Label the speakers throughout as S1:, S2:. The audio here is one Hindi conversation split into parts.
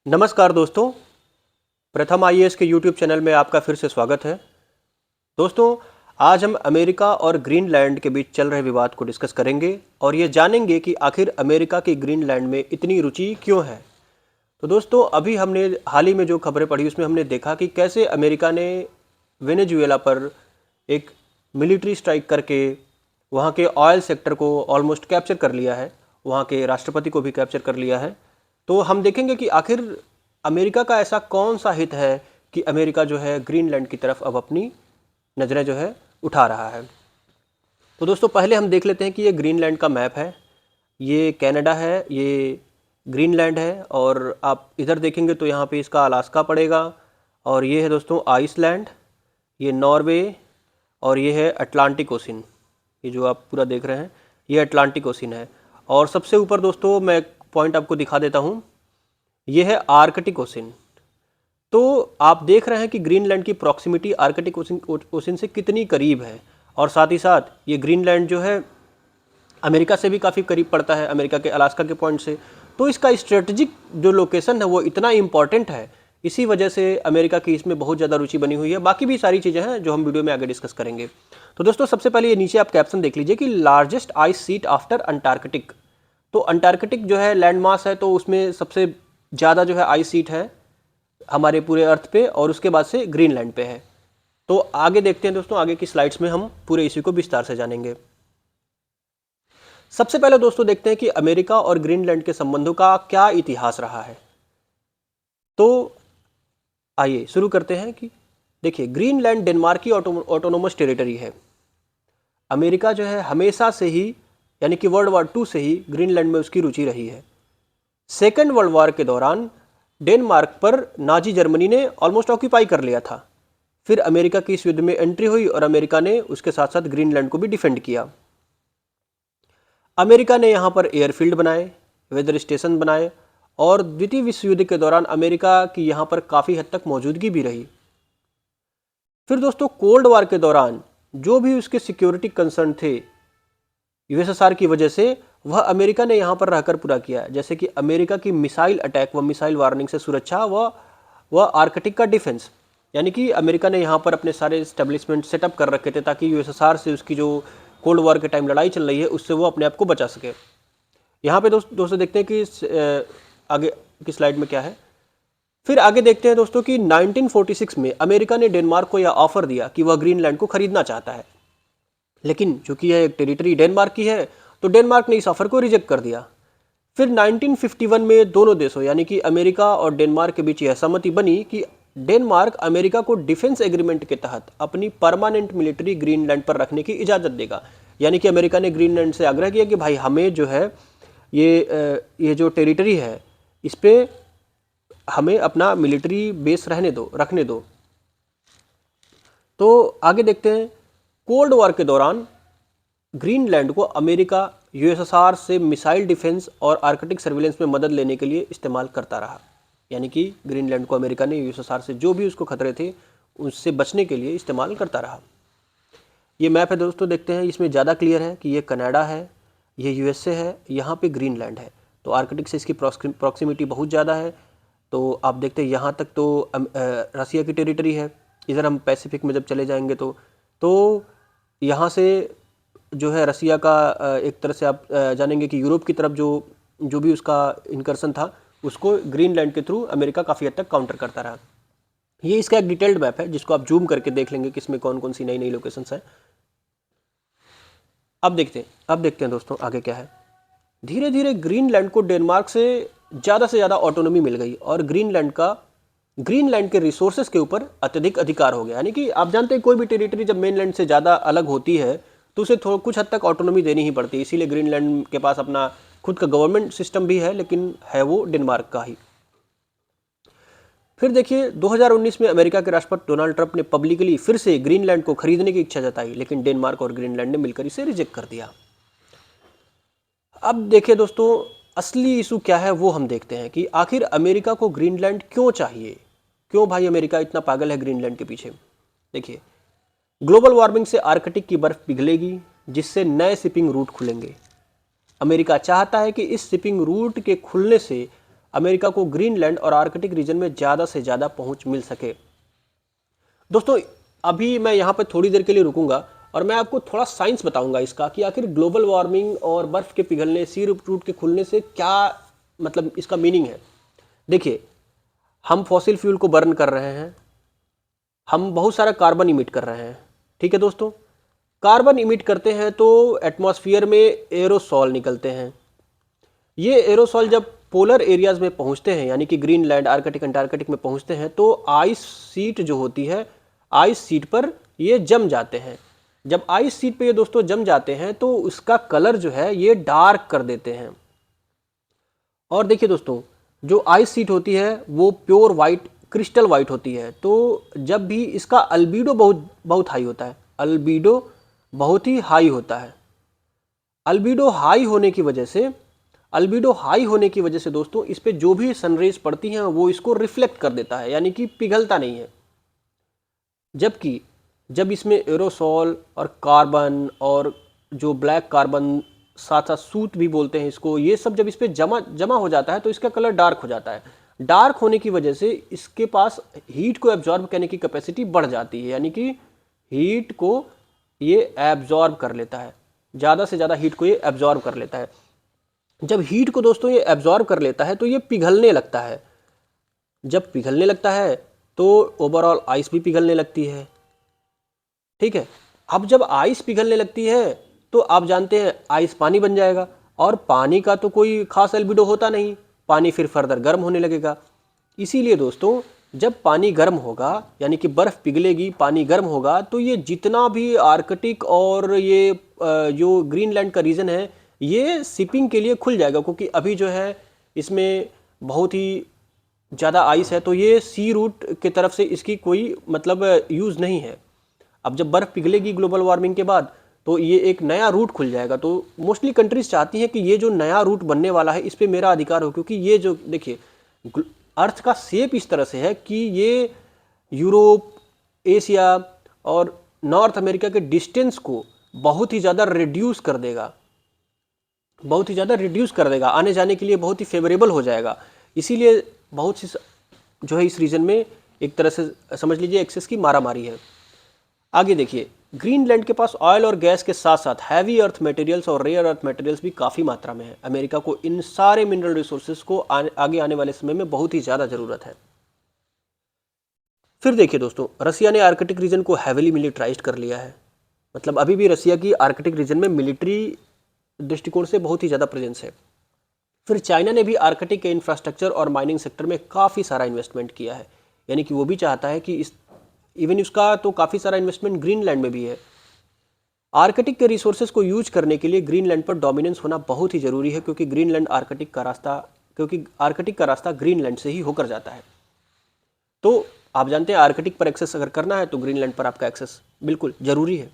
S1: नमस्कार दोस्तों, प्रथम आईएएस के यूट्यूब चैनल में आपका फिर से स्वागत है। दोस्तों, आज हम अमेरिका और ग्रीनलैंड के बीच चल रहे विवाद को डिस्कस करेंगे और ये जानेंगे कि आखिर अमेरिका की ग्रीनलैंड में इतनी रुचि क्यों है। तो दोस्तों, अभी हमने हाल ही में जो खबरें पढ़ी उसमें हमने देखा कि कैसे अमेरिका ने वेनेजुएला पर एक मिलिट्री स्ट्राइक करके वहाँ के ऑयल सेक्टर को ऑलमोस्ट कैप्चर कर लिया है, वहाँ के राष्ट्रपति को भी कैप्चर कर लिया है। तो हम देखेंगे कि आखिर अमेरिका का ऐसा कौन सा हित है कि अमेरिका जो है ग्रीनलैंड की तरफ अब अपनी नज़रें जो है उठा रहा है। तो दोस्तों, पहले हम देख लेते हैं कि ये ग्रीनलैंड का मैप है। ये कनाडा है, ये ग्रीनलैंड है और आप इधर देखेंगे तो यहाँ पे इसका अलास्का पड़ेगा। और ये है दोस्तों आइसलैंड, ये नॉर्वे और ये है अटलांटिक ओशन। ये जो आप पूरा देख रहे हैं ये अटलांटिक ओशन है। और सबसे ऊपर दोस्तों मैं पॉइंट आपको दिखा देता हूँ, ये है आर्कटिक ओशन। तो आप देख रहे हैं कि ग्रीनलैंड की प्रॉक्सिमिटी आर्कटिक ओशन से कितनी करीब है। और साथ ही साथ ये ग्रीनलैंड जो है अमेरिका से भी काफ़ी करीब पड़ता है, अमेरिका के अलास्का के पॉइंट से। तो इसका स्ट्रेटजिक जो लोकेशन है वो इतना इम्पॉर्टेंट है, इसी वजह से अमेरिका की इसमें बहुत ज़्यादा रुचि बनी हुई है। बाकी भी सारी चीज़ें हैं जो हम वीडियो में आगे डिस्कस करेंगे। तो दोस्तों, सबसे पहले ये नीचे आप कैप्शन देख लीजिए कि largest ice seat after Antarctic. तो अंटार्कटिक जो है लैंड मास है, तो उसमें सबसे ज़्यादा जो है आइस सीट है हमारे पूरे अर्थ पे, और उसके बाद से ग्रीनलैंड पे है। तो आगे देखते हैं दोस्तों, आगे की स्लाइड्स में हम पूरे इश्यू को विस्तार से जानेंगे। सबसे पहले दोस्तों देखते हैं कि अमेरिका और ग्रीनलैंड के संबंधों का क्या इतिहास रहा है। तो आइए शुरू करते हैं कि देखिए, ग्रीनलैंड डेनमार्क की ऑटोनोमस टेरिटरी है। अमेरिका जो है हमेशा से ही, यानी कि वर्ल्ड वार 2 से ही ग्रीनलैंड में उसकी रुचि रही है। सेकेंड वर्ल्ड वार के दौरान डेनमार्क पर नाजी जर्मनी ने ऑलमोस्ट ऑक्यूपाई कर लिया था। फिर अमेरिका की इस युद्ध में एंट्री हुई और अमेरिका ने उसके साथ साथ ग्रीनलैंड को भी डिफेंड किया। अमेरिका ने यहाँ पर एयरफील्ड बनाए, वेदर स्टेशन बनाए, और द्वितीय विश्व युद्ध के दौरान अमेरिका की यहाँ पर काफ़ी हद तक मौजूदगी भी रही। फिर दोस्तों, कोल्ड वार के दौरान जो भी उसके सिक्योरिटी कंसर्न थे यूएसएसआर की वजह से, वह अमेरिका ने यहाँ पर रहकर पूरा किया। जैसे कि अमेरिका की मिसाइल अटैक व मिसाइल वार्निंग से सुरक्षा व आर्कटिक का डिफेंस, यानी कि अमेरिका ने यहाँ पर अपने सारे स्टेब्लिशमेंट सेटअप कर रखे थे ताकि यूएसएसआर से उसकी जो कोल्ड वॉर के टाइम लड़ाई चल रही है उससे वो अपने आप को बचा सके। यहाँ पे दोस्तों देखते हैं कि आगे की स्लाइड में क्या है। फिर आगे देखते हैं दोस्तों कि 1946 में अमेरिका ने डेनमार्क को यह ऑफर दिया कि वह ग्रीनलैंड को खरीदना चाहता है, लेकिन चूंकि यह एक टेरिटरी डेनमार्क की है तो डेनमार्क ने इस ऑफर को रिजेक्ट कर दिया। फिर 1951 में दोनों देशों यानी कि अमेरिका और डेनमार्क के बीच यह सहमति बनी कि डेनमार्क अमेरिका को डिफेंस एग्रीमेंट के तहत अपनी परमानेंट मिलिट्री ग्रीनलैंड पर रखने की इजाज़त देगा। यानी कि अमेरिका ने ग्रीनलैंड से आग्रह किया कि भाई हमें जो है ये जो टेरिटरी है इस पर हमें अपना मिलिट्री बेस रखने दो। तो आगे देखते हैं, कोल्ड वॉर के दौरान ग्रीनलैंड को अमेरिका यूएसएसआर से मिसाइल डिफेंस और आर्कटिक सर्विलेंस में मदद लेने के लिए इस्तेमाल करता रहा। यानी कि ग्रीनलैंड को अमेरिका ने यूएसएसआर से जो भी उसको खतरे थे उससे बचने के लिए इस्तेमाल करता रहा। ये मैप है दोस्तों, देखते हैं, इसमें ज़्यादा क्लियर है कि ये कनाडा है, ये यूएसए है, यहाँ पे ग्रीनलैंड है। तो आर्कटिक से इसकी प्रॉक्सिमिटी बहुत ज़्यादा है। तो आप देखते हैं यहाँ तक तो रसिया की टेरिटरी है। इधर हम पैसिफिक में जब चले जाएंगे तो यहाँ से जो है रसिया का एक तरह से आप जानेंगे कि यूरोप की तरफ जो भी उसका इनकर्सन था उसको ग्रीनलैंड के थ्रू अमेरिका काफ़ी हद तक काउंटर करता रहा। ये इसका एक डिटेल्ड मैप है जिसको आप जूम करके देख लेंगे कि इसमें कौन कौन सी नई नई लोकेशंस हैं। अब देखते हैं दोस्तों आगे क्या है। धीरे धीरे ग्रीनलैंड को डेनमार्क से ज़्यादा ऑटोनॉमी मिल गई और ग्रीनलैंड के रिसोर्सेज के ऊपर अत्यधिक अधिकार हो गया। यानी कि आप जानते हैं कोई भी टेरिटरी जब मेनलैंड से ज़्यादा अलग होती है तो उसे कुछ हद तक ऑटोनॉमी देनी ही पड़ती है। इसीलिए ग्रीनलैंड के पास अपना खुद का गवर्नमेंट सिस्टम भी है, लेकिन है वो डेनमार्क का ही। फिर देखिए 2019 में अमेरिका के राष्ट्रपति डोनाल्ड ट्रंप ने पब्लिकली फिर से ग्रीनलैंड को खरीदने की इच्छा जताई, लेकिन डेनमार्क और ग्रीनलैंड ने मिलकर इसे रिजेक्ट कर दिया। अब देखिए दोस्तों, असली इशू क्या है वो हम देखते हैं कि आखिर अमेरिका को ग्रीनलैंड क्यों चाहिए। क्यों भाई अमेरिका इतना पागल है ग्रीनलैंड के पीछे। देखिए, ग्लोबल वार्मिंग से आर्कटिक की बर्फ पिघलेगी जिससे नए शिपिंग रूट खुलेंगे। अमेरिका चाहता है कि इस शिपिंग रूट के खुलने से अमेरिका को ग्रीनलैंड और आर्कटिक रीजन में ज़्यादा से ज़्यादा पहुंच मिल सके। दोस्तों अभी मैं यहाँ पर थोड़ी देर के लिए रुकूंगा और मैं आपको थोड़ा साइंस बताऊंगा इसका कि आखिर ग्लोबल वार्मिंग और बर्फ़ के पिघलने, सी रूट के खुलने से क्या मतलब इसका मीनिंग है। देखिए, हम फॉसिल फ्यूल को बर्न कर रहे हैं, हम बहुत सारा कार्बन इमिट कर रहे हैं। ठीक है दोस्तों, कार्बन इमिट करते हैं तो एटमॉस्फेयर में एरोसॉल निकलते हैं। ये एरोसॉल जब पोलर एरियाज में पहुंचते हैं, यानी कि ग्रीनलैंड, आर्कटिक, अंटार्कटिक में पहुंचते हैं, तो आइस सीट जो होती है, आइस सीट पर ये जम जाते हैं। जब आइस सीट पे ये दोस्तों जम जाते हैं तो उसका कलर जो है ये डार्क कर देते हैं। और देखिए दोस्तों, जो आइस सीट होती है वो प्योर वाइट, क्रिस्टल वाइट होती है। तो जब भी इसका अल्बीडो बहुत हाई होता है, अल्बीडो बहुत ही हाई होता है। अल्बीडो हाई होने की वजह से, दोस्तों इस पे जो भी सनरेज पड़ती हैं वो इसको रिफ्लेक्ट कर देता है, यानी कि पिघलता नहीं है। जबकि जब इसमें एरोसॉल और कार्बन और जो ब्लैक कार्बन, साथ साथ सूत भी बोलते हैं इसको, ये सब जब इस पे जमा हो जाता है तो इसका कलर डार्क हो जाता है। डार्क होने की वजह से इसके पास हीट को एब्जॉर्ब करने की कैपेसिटी बढ़ जाती है, यानी कि हीट को ये एब्जॉर्ब कर लेता है, ज़्यादा से ज़्यादा हीट को ये एब्जॉर्ब कर लेता है। जब हीट को दोस्तों ये एब्जॉर्ब कर लेता है तो ये पिघलने लगता है। जब पिघलने लगता है तो ओवरऑल आइस भी पिघलने लगती है। ठीक है, अब जब आइस पिघलने लगती है तो आप जानते हैं आइस पानी बन जाएगा, और पानी का तो कोई खास एल्बिडो होता नहीं, पानी फिर फर्दर गर्म होने लगेगा। इसीलिए दोस्तों जब पानी गर्म होगा, यानी कि बर्फ़ पिघलेगी, पानी गर्म होगा, तो ये जितना भी आर्कटिक और ये जो ग्रीनलैंड का रीजन है ये शिपिंग के लिए खुल जाएगा, क्योंकि अभी जो है इसमें बहुत ही ज़्यादा आइस है, तो ये सी रूट की तरफ से इसकी कोई मतलब यूज़ नहीं है। अब जब बर्फ़ पिघलेगी ग्लोबल वार्मिंग के बाद तो ये एक नया रूट खुल जाएगा। तो मोस्टली कंट्रीज चाहती हैं कि ये जो नया रूट बनने वाला है इस पे मेरा अधिकार हो, क्योंकि ये जो देखिए अर्थ का शेप इस तरह से है कि ये यूरोप, एशिया और नॉर्थ अमेरिका के डिस्टेंस को बहुत ही ज़्यादा रिड्यूस कर देगा, आने जाने के लिए बहुत ही फेवरेबल हो जाएगा। इसीलिए बहुत सी जो है इस रीजन में एक तरह से समझ लीजिए एक्सेस की मारामारी है। आगे देखिए, ग्रीनलैंड के पास ऑयल और गैस के साथ साथ हैवी अर्थ मटेरियल्स और रेयर अर्थ मटेरियल्स भी काफ़ी मात्रा में है। अमेरिका को इन सारे मिनरल रिसोर्सेज को आगे आने वाले समय में बहुत ही ज़्यादा ज़रूरत है। फिर देखिए दोस्तों, रसिया ने आर्कटिक रीजन को हैविली मिलिटराइज्ड कर लिया है। मतलब अभी भी रसिया की आर्कटिक रीजन में मिलिट्री दृष्टिकोण से बहुत ही ज़्यादा प्रेजेंस है। फिर चाइना ने भी आर्कटिक के इंफ्रास्ट्रक्चर और माइनिंग सेक्टर में काफ़ी सारा इन्वेस्टमेंट किया है, यानी कि वो भी चाहता है कि इवन उसका तो काफ़ी सारा इन्वेस्टमेंट ग्रीनलैंड में भी है। आर्कटिक के रिसोर्सेज को यूज करने के लिए ग्रीनलैंड पर डोमिनेंस होना बहुत ही ज़रूरी है, क्योंकि आर्कटिक का रास्ता ग्रीनलैंड से ही होकर जाता है। तो आप जानते हैं आर्कटिक पर एक्सेस अगर करना है तो ग्रीनलैंड पर आपका एक्सेस बिल्कुल ज़रूरी है।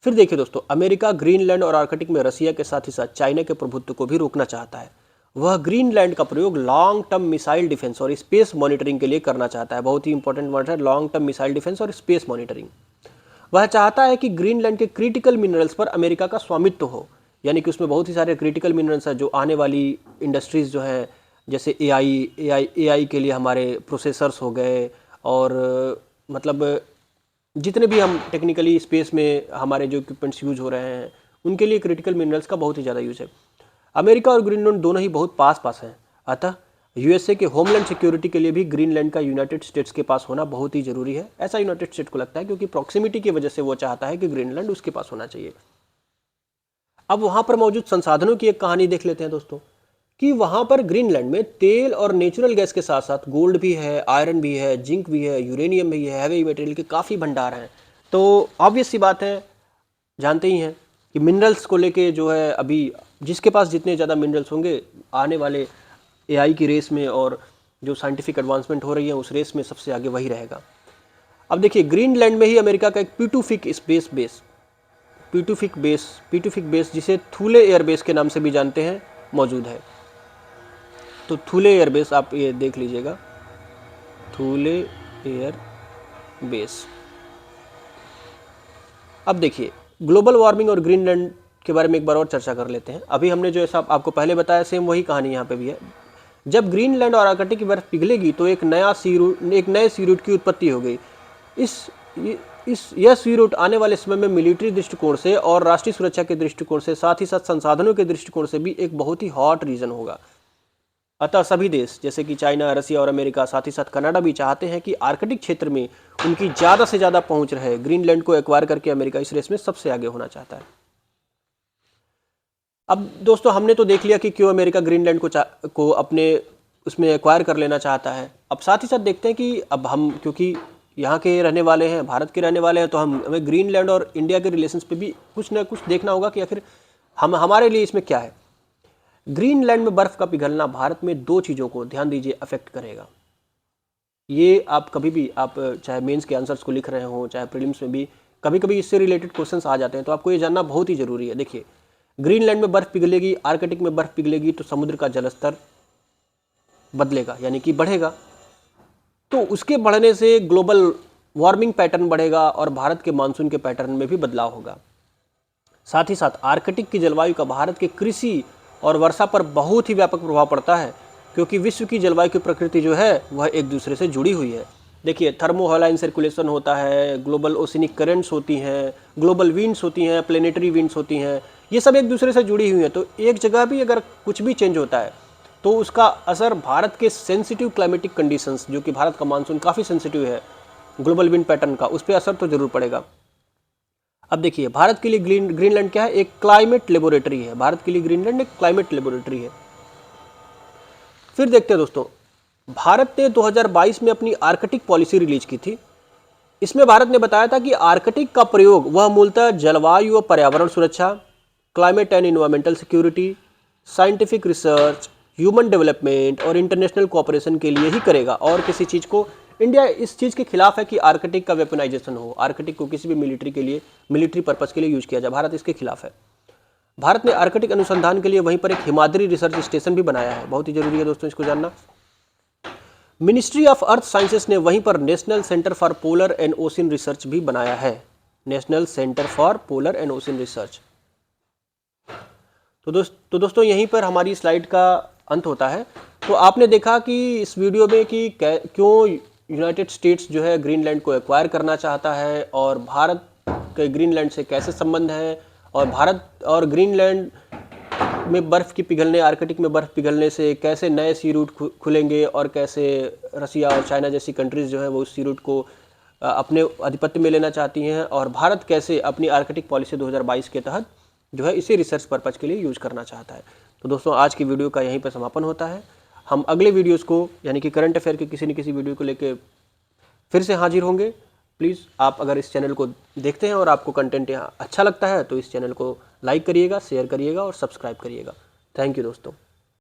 S1: फिर देखिए दोस्तों, अमेरिका ग्रीनलैंड और आर्कटिक में रसिया के साथ ही साथ चाइना के प्रभुत्व को भी रोकना चाहता है। वह ग्रीनलैंड का प्रयोग लॉन्ग टर्म मिसाइल डिफेंस और स्पेस मॉनिटरिंग के लिए करना चाहता है। बहुत ही इंपॉर्टेंट वर्ड है, लॉन्ग टर्म मिसाइल डिफेंस और स्पेस मॉनिटरिंग। वह चाहता है कि ग्रीनलैंड के क्रिटिकल मिनरल्स पर अमेरिका का स्वामित्व हो, यानी कि उसमें बहुत ही सारे क्रिटिकल मिनरल्स हैं जो आने वाली इंडस्ट्रीज़ जो हैं, जैसे एआई के लिए हमारे प्रोसेसर्स हो गए, और मतलब जितने भी हम टेक्निकली स्पेस में हमारे जो इक्विपमेंट्स यूज हो रहे हैं उनके लिए क्रिटिकल मिनरल्स का बहुत ही ज़्यादा यूज है। अमेरिका और ग्रीनलैंड दोनों ही बहुत पास पास हैं, अतः यूएसए के होमलैंड सिक्योरिटी के लिए भी ग्रीनलैंड का यूनाइटेड स्टेट्स के पास होना बहुत ही ज़रूरी है। ऐसा यूनाइटेड स्टेट्स को लगता है, क्योंकि प्रॉक्सिमिटी की वजह से वो चाहता है कि ग्रीनलैंड उसके पास होना चाहिए। अब वहाँ पर मौजूद संसाधनों की एक कहानी देख लेते हैं दोस्तों, कि वहाँ पर ग्रीनलैंड में तेल और नेचुरल गैस के साथ साथ गोल्ड भी है, आयरन भी है, जिंक भी है, यूरेनियम भी है, हैवी मटेरियल के काफ़ी भंडार हैं। तो ऑब्वियस सी बात है, जानते ही हैं कि मिनरल्स को लेके जो है अभी जिसके पास जितने ज़्यादा मिनरल्स होंगे, आने वाले एआई की रेस में और जो साइंटिफिक एडवांसमेंट हो रही है उस रेस में सबसे आगे वही रहेगा। अब देखिए, ग्रीनलैंड में ही अमेरिका का एक पीटूफिक बेस जिसे थूले एयरबेस के नाम से भी जानते हैं, मौजूद है। तो थूले एयरबेस आप ये देख लीजिएगा, थूले एयर बेस। अब देखिए, ग्लोबल वार्मिंग और ग्रीनलैंड के बारे में एक बार और चर्चा कर लेते हैं। अभी हमने जो ऐसा आपको पहले बताया सेम वही कहानी यहाँ पे भी है। जब ग्रीनलैंड और आर्कटिक की बर्फ पिघलेगी तो एक नए सी रूट की उत्पत्ति हो गई। यह सी रूट आने वाले समय में मिलिट्री दृष्टिकोण से और राष्ट्रीय सुरक्षा के दृष्टिकोण से, साथ ही साथ संसाधनों के दृष्टिकोण से भी एक बहुत ही हॉट रीजन होगा। अतः सभी देश जैसे कि चाइना, रसिया और अमेरिका, साथ ही साथ कनाडा भी चाहते हैं कि आर्कटिक क्षेत्र में उनकी ज़्यादा से ज़्यादा पहुंच रहे। ग्रीनलैंड को एक्वायर करके अमेरिका इस रेस में सबसे आगे होना चाहता है। अब दोस्तों हमने तो देख लिया कि क्यों अमेरिका ग्रीनलैंड को अपने उसमें एक्वायर कर लेना चाहता है। अब साथ ही साथ देखते हैं कि अब हम क्योंकि यहाँ के रहने वाले हैं, भारत के रहने वाले हैं, तो हमें ग्रीनलैंड और इंडिया के रिलेशंस पे भी कुछ ना कुछ देखना होगा कि आखिर हमारे लिए इसमें क्या है। ग्रीनलैंड में बर्फ़ का पिघलना भारत में दो चीज़ों को, ध्यान दीजिए, अफेक्ट करेगा। ये आप कभी भी, आप चाहे मेंस के आंसर्स को लिख रहे हो, चाहे प्रीलिम्स में भी कभी कभी इससे रिलेटेड क्वेश्चंस आ जाते हैं, तो आपको ये जानना बहुत ही ज़रूरी है। देखिए, ग्रीनलैंड में बर्फ़ पिघलेगी, आर्कटिक में बर्फ़ पिघलेगी तो समुद्र का जलस्तर बदलेगा, यानी कि बढ़ेगा। तो उसके बढ़ने से ग्लोबल वार्मिंग पैटर्न बढ़ेगा और भारत के मानसून के पैटर्न में भी बदलाव होगा। साथ ही साथ आर्कटिक की जलवायु का भारत के कृषि और वर्षा पर बहुत ही व्यापक प्रभाव पड़ता है, क्योंकि विश्व की जलवायु की प्रकृति जो है वह एक दूसरे से जुड़ी हुई है। देखिए, थर्मोहालाइन सर्कुलेशन होता है, ग्लोबल ओशिनिक करेंट्स होती हैं, ग्लोबल विंड्स होती हैं, प्लेनेटरी विंड्स होती हैं, ये सब एक दूसरे से जुड़ी हुई हैं। तो एक जगह भी अगर कुछ भी चेंज होता है तो उसका असर भारत के सेंसिटिव क्लाइमेटिक कंडीशंस, जो कि भारत का मानसून काफ़ी सेंसिटिव है ग्लोबल विंड पैटर्न का, उस पर असर तो जरूर पड़ेगा। अब देखिए, भारत के लिए ग्रीनलैंड क्या है? एक क्लाइमेट लेबोरेटरी है। भारत के लिए ग्रीनलैंड एक क्लाइमेट लेबोरेटरी है। फिर देखते हैं दोस्तों, भारत ने 2022 में अपनी आर्कटिक पॉलिसी रिलीज की थी। इसमें भारत ने बताया था कि आर्कटिक का प्रयोग वह मूलतः जलवायु और पर्यावरण सुरक्षा, climate and environmental security, scientific research, human development और इंटरनेशनल कोऑपरेशन के लिए ही करेगा। और किसी चीज़ को, इंडिया इस चीज़ के खिलाफ है कि आर्कटिक का वेपनाइजेशन हो, आर्कटिक को किसी भी मिलिट्री पर्पज़ के लिए यूज किया जाए, भारत इसके खिलाफ है। भारत ने आर्कटिक अनुसंधान के लिए वहीं पर एक हिमाद्री रिसर्च स्टेशन भी बनाया है, बहुत ही जरूरी है दोस्तों इसको जानना। मिनिस्ट्री ऑफ अर्थ साइंसेस ने वहीं पर national centre for polar and ocean research भी बनाया है, national centre for polar and ocean research. तो दोस्तों यहीं पर हमारी स्लाइड का अंत होता है। तो आपने देखा कि इस वीडियो में कि क्यों यूनाइटेड स्टेट्स जो है ग्रीनलैंड को एक्वायर करना चाहता है और भारत के ग्रीनलैंड से कैसे संबंध है, और भारत और ग्रीनलैंड में बर्फ़ की पिघलने, आर्कटिक में बर्फ़ पिघलने से कैसे नए सी रूट खुलेंगे और कैसे रसिया और चाइना जैसी कंट्रीज़ जो है वो उस सी रूट को अपने आधिपत्य में लेना चाहती हैं, और भारत कैसे अपनी आर्कटिक पॉलिसी 2022 के तहत जो है इसे रिसर्च पर्पज़ के लिए यूज़ करना चाहता है। तो दोस्तों आज की वीडियो का यहीं पर समापन होता है। हम अगले वीडियोस को, यानी कि करंट अफेयर के किसी न किसी वीडियो को लेके फिर से हाजिर होंगे। प्लीज़ आप अगर इस चैनल को देखते हैं और आपको कंटेंट यहाँ अच्छा लगता है तो इस चैनल को लाइक करिएगा, शेयर करिएगा और सब्सक्राइब करिएगा। थैंक यू दोस्तों।